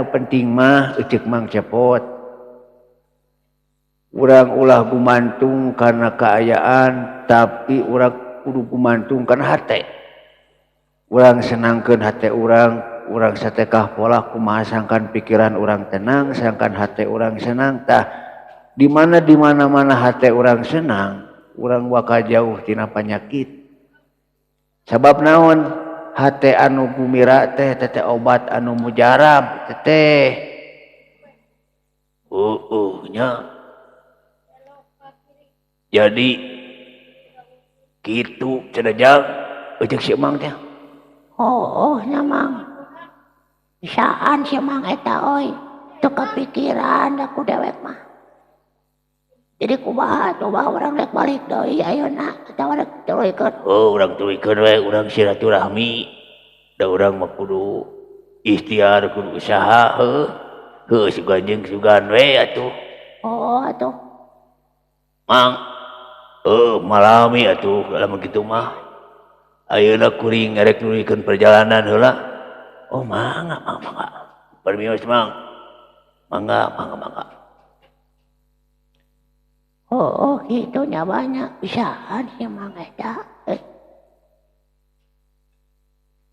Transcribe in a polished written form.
penting mah ecek mang cepot urang ulah gumantung karena keayaan tapi urang kudu gumantung karena hate urang senangkeun hate urang satekah pola kumaha sangkan pikiran urang tenang sangkan hate urang senang tah di mana hate urang senang urang waka jauh tina panyakit sabab naon hate anu gumira teh obat anu mujarab teh nya jadi gitu cenah ujug si Mang teh nya Mang bisaan si Mang eta oi teu kepikiran aku dewek mah jadi kumaha coba urang rek balik deui ayeuna eta rek tuluykeun urang tuluykeun we urang silaturahmi da urang mah kudu ikhtiar kudu usaha heuh sugan jeung sugan we atuh atuh Mang malami atuh lamun kitu mah ayeuna kuring ngarek nuluykeun perjalanan heula mangga permios Mang mangga gitu nya banyak bisaan si Mang eta